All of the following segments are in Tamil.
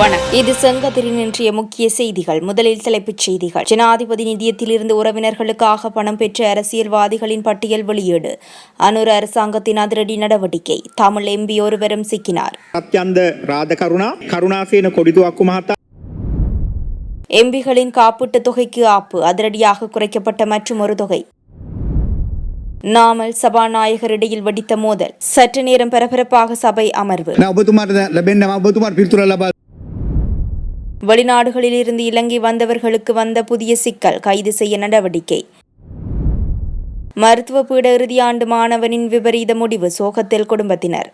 வணக்கம். இது செங்கதிரின் இன்றைய முக்கிய செய்திகள். முதலில் தலைப்புச் செய்திகள். ஜனாதிபதி நிதியத்திலிருந்து உறவினர்களுக்காக பணம் பெற்ற அரசியல்வாதிகளின் பட்டியல் வெளியீடு. அனுர அரசாங்கத்தின் அதிரடி நடவடிக்கை. தமிழ் எம்பி ஒருவரும் சிக்கினார். எம்பிகளின் காப்பீட்டுத் தொகைக்கு ஆப்பு. அதிரடியாக குறைக்கப்பட்ட மற்றும் ஒரு தொகை. நாமல் சபாநாயகர் இடையில் வெடித்த மோதல். சற்று நேரம் பரபரப்பாக சபை அமர்வு. வெளிநாடுகளில் இருந்து இலங்கை வந்தவர்களுக்கு வந்த புதிய சிக்கல். கைது செய்ய நடவடிக்கை. மருத்துவ பீட இறுதியாண்டு மாணவனின் விபரீத முடிவு. சோகத்தில் குடும்பத்தினர்.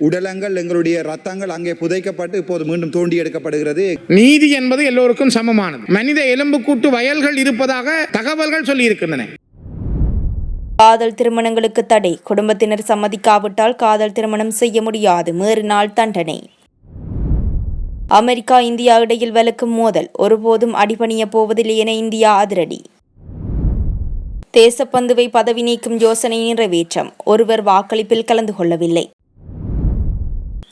உடலங்கள் எங்களுடைய ரத்தங்கள் அங்கே புதைக்கப்பட்டு இப்போது மீண்டும் தோண்டி எடுக்கப்படுகிறது. நீதி என்பது எல்லோருக்கும் சமமானது. மனித எலும்புக்கூட்டு வயல்கள் இருப்பதாக தகவல்கள் சொல்லி இருக்கின்றன. காதல் திருமணங்களுக்கு தடை. குடும்பத்தினர் சம்மதிக்காவிட்டால் காதல் திருமணம் செய்ய முடியாது. மீறினால் தண்டனை. அமெரிக்கா இந்தியா இடையில் வலுக்கும் மோதல். ஒருபோதும் அடிபணிய போவதில்லை என இந்தியா அதிரடி. தேசப்பந்துவை பதவி நீக்கும் யோசனை நிறைவேற்றம். ஒருவர் வாக்களிப்பில் கலந்து கொள்ளவில்லை.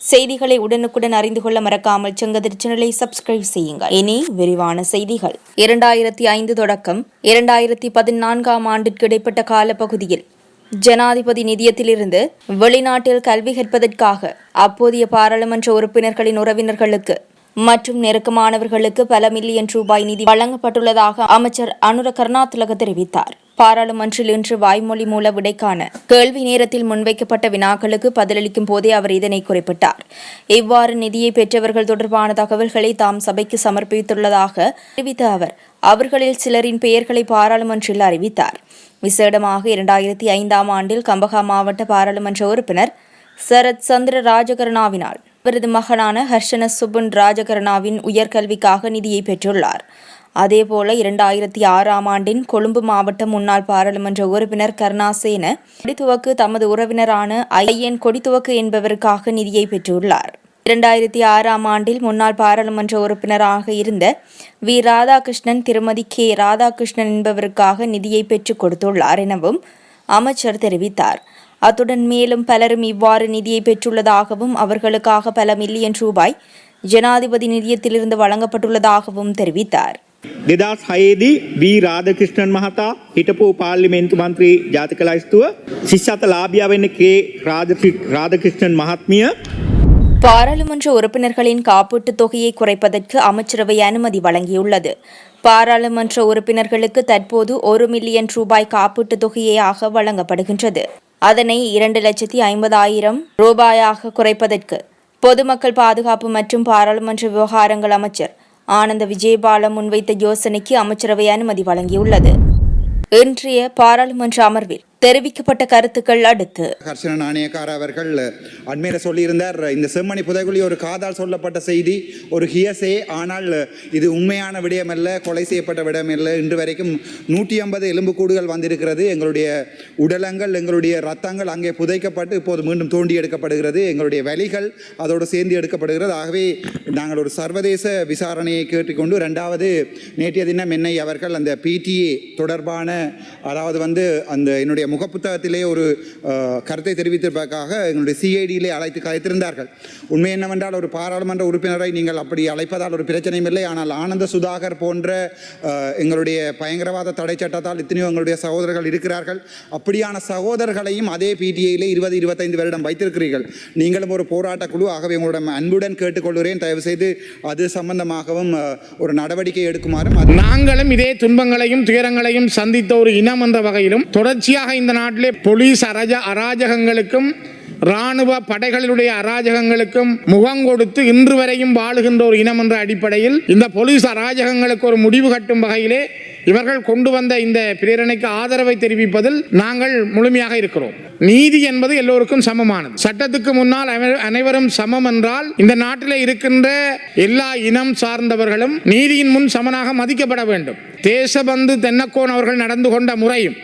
செய்திகளை உடனுக்குடன் அறிந்து கொள்ள மறக்காமல் செங்கதிர் சேனலை சப்ஸ்கிரைப் செய்யுங்கள். இனி விரிவான செய்திகள். 2005 தொடக்கம் 2014 ஆண்டிற்கு இடைப்பட்ட காலப்பகுதியில் ஜனாதிபதி நிதியத்திலிருந்து வெளிநாட்டில் கல்வி கற்பதற்காக அப்போதைய பாராளுமன்ற உறுப்பினர்களின் உறவினர்களுக்கு மற்றும் நெருக்கமானவர்களுக்கு பல மில்லியன் ரூபாய் நிதி வழங்கப்பட்டுள்ளதாக அமைச்சர் அனுர கருணாதிலக தெரிவித்தார். பாராளுமன்றில் இன்று வாய்மொழி மூல விடைக்கான கேள்வி நேரத்தில் முன்வைக்கப்பட்ட வினாக்களுக்கு பதிலளிக்கும் போதே அவர் இதனை குறிப்பிட்டார். இவ்வாறு நிதியை பெற்றவர்கள் தொடர்பான தகவல்களை தாம் சபைக்கு சமர்ப்பித்துள்ளதாக தெரிவித்த அவர் அவர்களில் சிலரின் பெயர்களை பாராளுமன்றில் அறிவித்தார். விசேடமாக 2005 ஆண்டில் கம்பஹா மாவட்ட பாராளுமன்ற உறுப்பினர் சரத் சந்திர ராஜகருணாவினால் அவரது மகனான ஹர்ஷன சுபுன் ராஜகருணாவின் உயர்கல்விக்காக நிதியை பெற்றுள்ளார். அதேபோல 2006 ஆண்டின் கொழும்பு மாவட்ட முன்னாள் பாராளுமன்ற உறுப்பினர் கருணாசேன கொடித்துவக்கு தமது உறவினரான ஐயன் கொடித்துவக்கு என்பவருக்காக நிதியை பெற்றுள்ளார். 2006 ஆண்டில் முன்னாள் பாராளுமன்ற உறுப்பினராக இருந்த வி ராதாகிருஷ்ணன் திருமதி கே ராதாகிருஷ்ணன் என்பவருக்காக நிதியை பெற்றுக் கொடுத்துள்ளார் எனவும் அமைச்சர் தெரிவித்தார். அத்துடன் மேலும் பலரும் இவ்வாறு நிதியை பெற்றுள்ளதாகவும் அவர்களுக்காக பல மில்லியன் ரூபாய் ஜனாதிபதி நிதியத்திலிருந்து வழங்கப்பட்டுள்ளதாகவும் தெரிவித்தார். 2006 வி ராதாகிருஷ்ணன் மහතා හිටපු පාර්ලිමේන්තු මන්ත්‍රී ජාතික ලයිස්තුව ශිෂ්‍යත්ව ලාභියා වෙන්නේ කේ ராதாகிருஷ்ணன் மகாத்மிය. பாராளுமன்ற உறுப்பினர்களின் காப்பீட்டுத் தொகையை குறைப்பதற்கு அமைச்சரவை அனுமதி வழங்கியுள்ளது. பாராளுமன்ற உறுப்பினர்களுக்கு தற்போது 1 மில்லியன் ரூபாய் காப்பீட்டுத் தொகையாக வழங்கப்படுகின்றது. அதனை 2,50,000 ரூபாயாக குறைப்பதற்கு பொதுமக்கள் பாதுகாப்பு மற்றும் பாராளுமன்ற விவகாரங்கள் அமைச்சர் ஆனந்த விஜயபால முன்வைத்த யோசனைக்கு அமைச்சரவை அனுமதி வழங்கியுள்ளது. இன்றைய பாராளுமன்ற அமர்வில் தெரிவிக்கப்பட்ட கருத்துக்கள் அடுத்து. ஹர்ஷன நாணயக்கார அவர்கள் அண்மையில சொல்லியிருந்தார், இந்த செம்மணி புதைகுழி ஒரு காதால் சொல்லப்பட்ட செய்தி, ஒரு ஹியசே. ஆனால் இது உண்மையான விடயமல்ல, கொலை செய்யப்பட்ட விடயமல்ல. இன்று வரைக்கும் 150 எலும்புக்கூடுகள் வந்திருக்கிறது. எங்களுடைய உடலங்கள் எங்களுடைய ரத்தங்கள் அங்கே புதைக்கப்பட்டு இப்போது மீண்டும் தோண்டி எடுக்கப்படுகிறது. எங்களுடைய வலிகள் அதோடு சேர்ந்து எடுக்கப்படுகிறது. ஆகவே நாங்கள் ஒரு சர்வதேச விசாரணையை கேட்டுக்கொண்டு, ரெண்டாவது நேற்றைய தினம் என்னை அவர்கள் அந்த பிடிஏ தொடர்பான அதாவது அந்த என்னுடைய முகப்புத்தகத்திலே ஒரு கருத்தை தெரிவித்திருப்பதற்காக எங்களுடைய சிஐடியிலே அழைத்து கலைத்திருந்தார்கள். உண்மை என்னவென்றால் ஒரு பாராளுமன்ற உறுப்பினரை நீங்கள் அப்படி அழைப்பதால் ஒரு பிரச்சனையும் இல்லை. ஆனால் ஆனந்த சுதாகர் போன்ற எங்களுடைய பயங்கரவாத தடை சட்டத்தால் இத்தனையோ எங்களுடைய சகோதரர்கள் இருக்கிறார்கள். அப்படியான சகோதரர்களையும் அதே பிடிஐயிலே 20-25 வருடம் வைத்திருக்கிறீர்கள். நீங்களும் ஒரு போராட்ட குழு. ஆகவே உங்களிடம் அன்புடன் கேட்டுக்கொள்கிறேன், தயவு செய்து அது சம்பந்தமாகவும் ஒரு நடவடிக்கை எடுக்குமாறும். நாங்களும் இதே துன்பங்களையும் துயரங்களையும் சந்தித்த ஒரு இனம் என்ற வகையிலும் தொடர்ச்சியாக இந்த நாட்டிலே போலீஸ் அராஜகங்களுக்கும் இராணுவ படைகளுடைய அராஜகங்களுக்கும் முகம் கொடுத்து இன்று வரையும் வாழுகின்ற ஒரு இனம் என்ற அடிப்படையில் இந்த போலீஸ் அராஜகங்களுக்கு ஒரு முடிவு கட்டும் வகையிலே இவர்கள் கொண்டு வந்த இந்த பிரேரணைக்கு ஆதரவை தெரிவிப்பதில் நாங்கள் முழுமையாக இருக்கிறோம். நீதி என்பது எல்லோருக்கும் சமமானது. சட்டத்துக்கு முன்னால் அனைவரும் சமம் என்றால் இந்த நாட்டிலே இருக்கின்ற எல்லா இனம் சார்ந்தவர்களும் நீதியின் முன் சமனாக மதிக்கப்பட வேண்டும். தேசபந்து தென்னக்கோன் அவர்கள் நடந்து கொண்ட முறையும்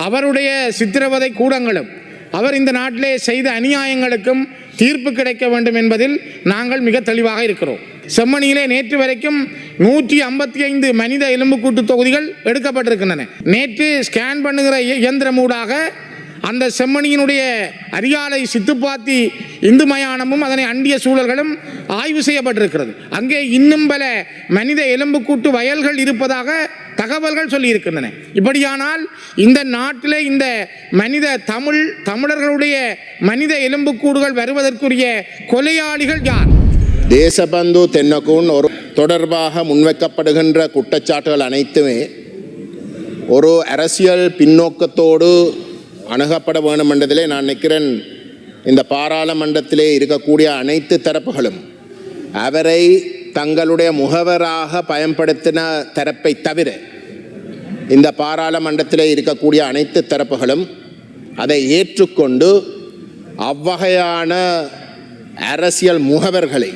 அவருடைய சித்திரவதை கூடங்களும் அவர் இந்த நாட்டிலே செய்த அநியாயங்களுக்கும் தீர்ப்பு கிடைக்க வேண்டும் என்பதில் நாங்கள் மிக தெளிவாக இருக்கிறோம். செம்மணியிலே நேற்று வரைக்கும் 155 மனித எலும்புக்கூட்டு தொகுதிகள் எடுக்கப்பட்டிருக்கின்றன. நேற்று ஸ்கேன் பண்ணுகிற இயந்திரமூடாக அந்த செம்மணியினுடைய அரியாலை சித்துப்பாத்தி இந்து மயானமும் அதனை அண்டிய சூழல்களும் ஆய்வு செய்யப்பட்டிருக்கிறது. அங்கே இன்னும் பல மனித எலும்புக்கூட்டு வயல்கள் இருப்பதாக தகவல்கள் சொல்லியிருக்கின்றன. இப்படியானால் இந்த நாட்டில் இந்த தமிழர்களுடைய மனித எலும்புக்கூடுகள் வருவதற்குரிய கொலையாளிகள் யார்? தேசபந்து தென்னக்கூன் ஒரு தொடர்பாக முன்வைக்கப்படுகின்ற குற்றச்சாட்டுகள் அனைத்துமே ஒரு அரசியல் பின்னோக்கத்தோடு அணுகப்பட வேண்டும் என்றதிலே நான் நினைக்கிறேன். இந்த பாராளுமன்றத்திலே இருக்கக்கூடிய அனைத்து தரப்புகளும் அவரை தங்களுடைய முகவராக பயன்படுத்தின தரப்பை தவிர இந்த பாராளுமன்றத்திலே இருக்கக்கூடிய அனைத்து தரப்புகளும் அதை ஏற்றுக்கொண்டு அவ்வகையான அரசியல் முகவர்களை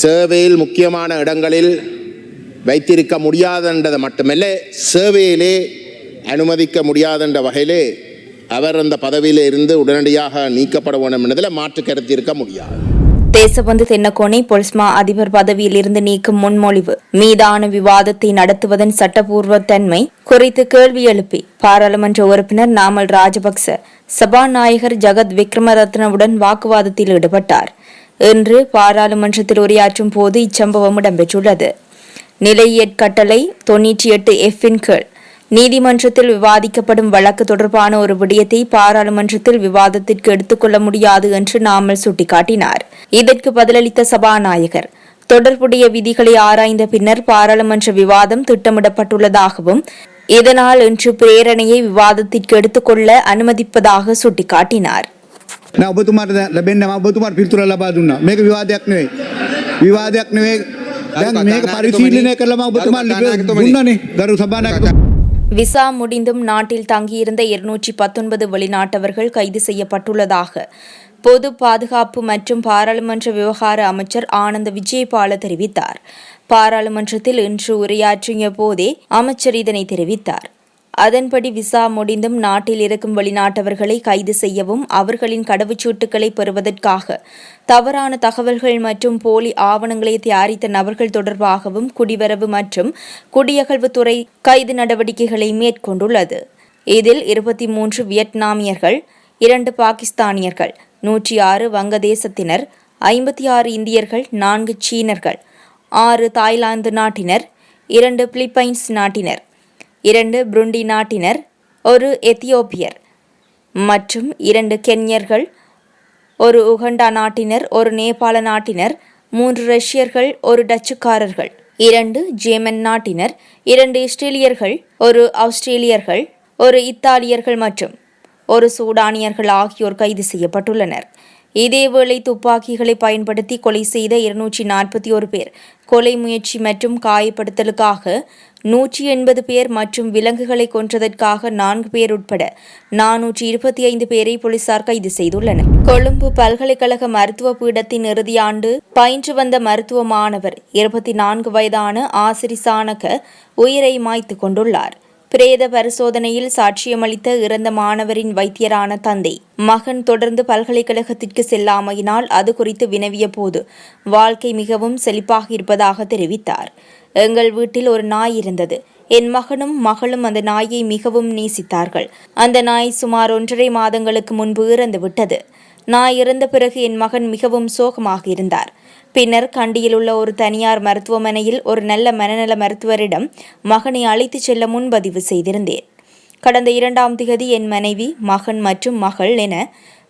சேவையில் முக்கியமான இடங்களில் வைத்திருக்க முடியாதென்றதை மட்டுமல்ல, சேவையிலே அனுமதிக்க முடியாதென்ற வகையிலே அவர் அந்த பதவியில் இருந்து உடனடியாக நீக்கப்பட வேண்டும் என்பதில் மாற்று கருத்து இருக்க முடியாது. தேசபந்து தென்னக்கோனை பொலிஸ்மா அதிபர் பதவியில் இருந்து நீக்கும் முன்மொழிவு மீதான விவாதத்தை நடத்துவதன் சட்டப்பூர்வ தன்மை குறித்து கேள்வி எழுப்பி பாராளுமன்ற உறுப்பினர் நாமல் ராஜபக்ச சபாநாயகர் ஜகத் விக்ரமரத்னவுடன் வாக்குவாதத்தில் ஈடுபட்டார். இன்று பாராளுமன்றத்தில் உரையாற்றும் போது இச்சம்பவம் இடம்பெற்றுள்ளது. நிலையியற் கட்டளை 98F-இன் கீழ் நீதிமன்றத்தில் விவாதிக்கப்படும் வழக்கு தொடர்பான ஒரு விடயத்தை பாராளுமன்றத்தில் விவாதத்திற்கு எடுத்துக்கொள்ள முடியாது என்று நாமல் சுட்டிக்காட்டினார். இதற்கு பதிலளித்த சபாநாயகர், தொடர்புடைய விதிகளை ஆராய்ந்த பின்னர் பாராளுமன்ற விவாதம் திட்டமிடப்பட்டுள்ளதாகவும் இதனால் இன்று பிரேரணையை விவாதத்திற்கு எடுத்துக்கொள்ள அனுமதிப்பதாக சுட்டிக்காட்டினார். ඔබතුමාට ලැබෙන්නේ ඔබතුමාට පිළිතුර ලබා දුන්නා. මේක විවාදයක් නෙවෙයි. දැන් මේක පරිශීලනය කරලා ඔබතුමාට දුන්නානේ ගරු සභානායක. விசா முடிந்தும் நாட்டில் தங்கியிருந்த 219 வெளிநாட்டவர்கள் கைது செய்யப்பட்டுள்ளதாக பொது பாதுகாப்பு மற்றும் பாராளுமன்ற விவகார அமைச்சர் ஆனந்த விஜயபால தெரிவித்தார். பாராளுமன்றத்தில் இன்று உரையாற்றிய போதே அமைச்சர் இதனை தெரிவித்தார். அதன்படி விசா முடிந்தும் நாட்டில் இருக்கும் வெளிநாட்டவர்களை கைது செய்யவும் அவர்களின் கடவுச்சீட்டுகளை பெறுவதற்காக தவறான தகவல்கள் மற்றும் போலி ஆவணங்களை தயாரித்த நபர்கள் தொடர்பாகவும் குடிவரவு மற்றும் குடியகழ்வுத்துறை கைது நடவடிக்கைகளை மேற்கொண்டுள்ளது. இதில் 23 வியட்நாமியர்கள், 2 பாகிஸ்தானியர்கள், 106 வங்கதேசத்தினர், 56 இந்தியர்கள், 4 சீனர்கள், 6 தாய்லாந்து நாட்டினர், 2 பிலிப்பைன்ஸ் நாட்டினர், 2 புருண்டி நாட்டினர், 1 எத்தியோப்பியர் மற்றும் 2 கென்யர்கள், 1 உகண்டா நாட்டினர், 1 நேபாள நாட்டினர், 3 ரஷ்யர்கள், 1 டச்சுக்காரர்கள், 2 ஜேமன் நாட்டினர், 2 இஸ்ரேலியர்கள், 1 ஆஸ்திரேலியர்கள், 1 இத்தாலியர்கள் மற்றும் 1 சூடானியர்கள் ஆகியோர் கைது செய்யப்பட்டுள்ளனர். இதேவேளை துப்பாக்கிகளை பயன்படுத்தி கொலை செய்த 241 பேர், கொலை முயற்சி மற்றும் காயப்படுத்தலுக்காக 180 பேர் மற்றும் விலங்குகளை கொன்றதற்காக 4 பேர் உட்பட 425 பேரை போலீசார் கைது செய்துள்ளனர். கொழும்பு பல்கலைக்கழக மருத்துவ பீடத்தின் இறுதியாண்டு பயின்று வந்த மருத்துவ மாணவர் 24 வயதான ஆசிரி சானக உயிரை மாய்த்து கொண்டுள்ளார். பிரேத பரிசோதனையில் சாட்சியமளித்த இறந்த மாணவரின் வைத்தியரான தந்தை மகன் தொடர்ந்து பல்கலைக்கழகத்திற்கு செல்லாமையினால் அது குறித்து வினவிய போது வாழ்க்கை மிகவும் செழிப்பாக இருப்பதாக தெரிவித்தார். எங்கள் வீட்டில் ஒரு நாய் இருந்தது. என் மகனும் மகளும் அந்த நாயை மிகவும் நேசித்தார்கள். அந்த நாய் சுமார் 1.5 மாதங்களுக்கு முன்பு இறந்துவிட்டது. நாய் இறந்த பிறகு என் மகன் மிகவும் சோகமாக இருந்தார். பின்னர் கண்டியில் உள்ள ஒரு தனியார் மருத்துவமனையில் ஒரு நல்ல மனநல மருத்துவரிடம் மகனை அழைத்துச் செல்ல முன்பதிவு செய்திருந்தேன். கடந்த 2ஆம் திகதி என் மனைவி, மகன் மற்றும் மகள் என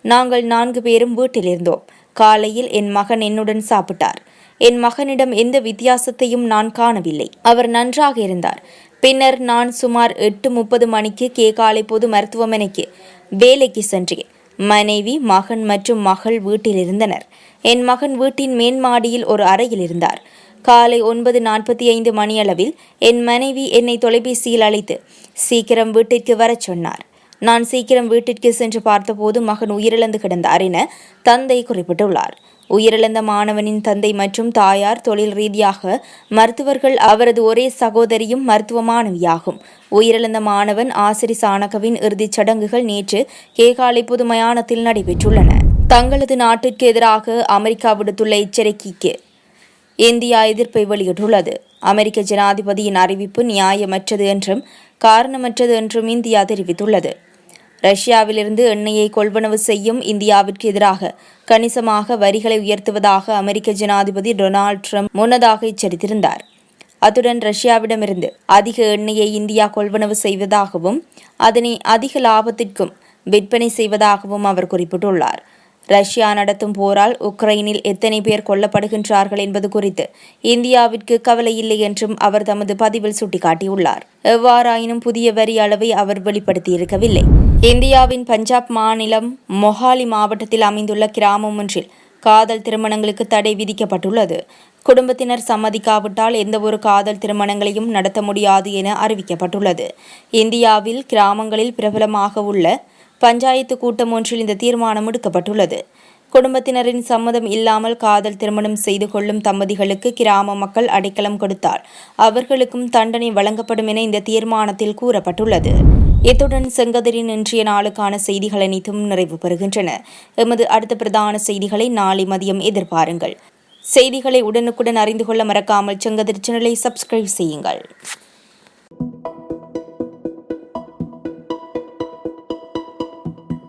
நாங்கள் 4 பேரும் வீட்டில் இருந்தோம். காலையில் என் மகன் என்னுடன் சாப்பிட்டார். என் மகனிடம் எந்த வித்தியாசத்தையும் நான் காணவில்லை. அவர் நன்றாக இருந்தார். பின்னர் நான் சுமார் 8:30 மணிக்கு கேகாலை பொது மருத்துவமனைக்கு வேலைக்கு சென்றேன். மனைவி, மகன் மற்றும் மகள் வீட்டில் இருந்தனர். என் மகன் வீட்டின் மேன்மாடியில் ஒரு அறையில் இருந்தார். காலை 9:45 மணியளவில் என் மனைவி என்னை தொலைபேசியில் அழைத்து சீக்கிரம் வீட்டிற்கு வரச் சொன்னார். நான் சீக்கிரம் வீட்டிற்கு சென்று பார்த்தபோது மகன் உயிரிழந்து கிடந்தார் என தந்தை குறிப்பிட்டுள்ளார். உயிரிழந்த மாணவனின் தந்தை மற்றும் தாயார் தொழில் ரீதியாக மருத்துவர்கள். அவரது ஒரே சகோதரியும் மருத்துவ மாணவியாகும். உயிரிழந்த மாணவன் ஆசிரி சானகவின் இறுதிச் சடங்குகள் நேற்று கேகாலை பொது மயானத்தில் நடைபெற்றுள்ளன. தங்களது நாட்டிற்கு எதிராக அமெரிக்கா விடுத்துள்ள எச்சரிக்கைக்கு இந்தியா எதிர்ப்பை வெளியிட்டுள்ளது. அமெரிக்க ஜனாதிபதியின் அறிவிப்பு நியாயமற்றது என்றும் காரணமற்றது என்றும் இந்தியா தெரிவித்துள்ளது. ரஷ்யாவிலிருந்து எண்ணெயை கொள்வனவு செய்யும் இந்தியாவிற்கு எதிராக கணிசமாக வரிகளை உயர்த்துவதாக அமெரிக்க ஜனாதிபதி டொனால்ட் ட்ரம்ப் முன்னதாக எச்சரித்திருந்தார். அத்துடன் ரஷ்யாவிடமிருந்து அதிக எண்ணெயை இந்தியா கொள்வனவு செய்வதாகவும் அதனை அதிக லாபத்திற்கும் விற்பனை செய்வதாகவும் அவர் குறிப்பிட்டுள்ளார். ரஷ்யா நடத்தும் போரால் உக்ரைனில் எத்தனை பேர் கொல்லப்படுகின்றார்கள் என்பது குறித்து இந்தியாவிற்கு கவலை இல்லை என்றும் அவர் தமது பதிவில் சுட்டிக்காட்டியுள்ளார். எவ்வாறாயினும் புதிய வரி அளவை அவர் வெளிப்படுத்தியிருக்கவில்லை. இந்தியாவின் பஞ்சாப் மாநிலம் மொஹாலி மாவட்டத்தில் அமைந்துள்ள கிராமம் ஒன்றில் காதல் திருமணங்களுக்கு தடை விதிக்கப்பட்டுள்ளது. குடும்பத்தினர் சம்மதிக்காவிட்டால் எந்தவொரு காதல் திருமணங்களையும் நடத்த முடியாது என அறிவிக்கப்பட்டுள்ளது. இந்தியாவில் கிராமங்களில் பிரபலமாக உள்ள பஞ்சாயத்து கூட்டம் ஒன்றில் இந்த தீர்மானம் எடுக்கப்பட்டுள்ளது. குடும்பத்தினரின் சம்மதம் இல்லாமல் காதல் திருமணம் செய்து கொள்ளும் தம்பதிகளுக்கு கிராம மக்கள் அடைக்கலம் கொடுத்தால் அவர்களுக்கும் தண்டனை வழங்கப்படும் என இந்த தீர்மானத்தில் கூறப்பட்டுள்ளது. இத்துடன் செங்கதிரின் இன்றைய நாளுக்கான செய்திகள் அனைத்தும் நிறைவு பெறுகின்றன. எமது அடுத்த பிரதான செய்திகளை நாளை மதியம் எதிர்பாருங்கள். செய்திகளை உடனுக்குடன் அறிந்து கொள்ள மறக்காமல் செங்கதிர் சேனலை சப்ஸ்கிரைப் செய்யுங்கள்.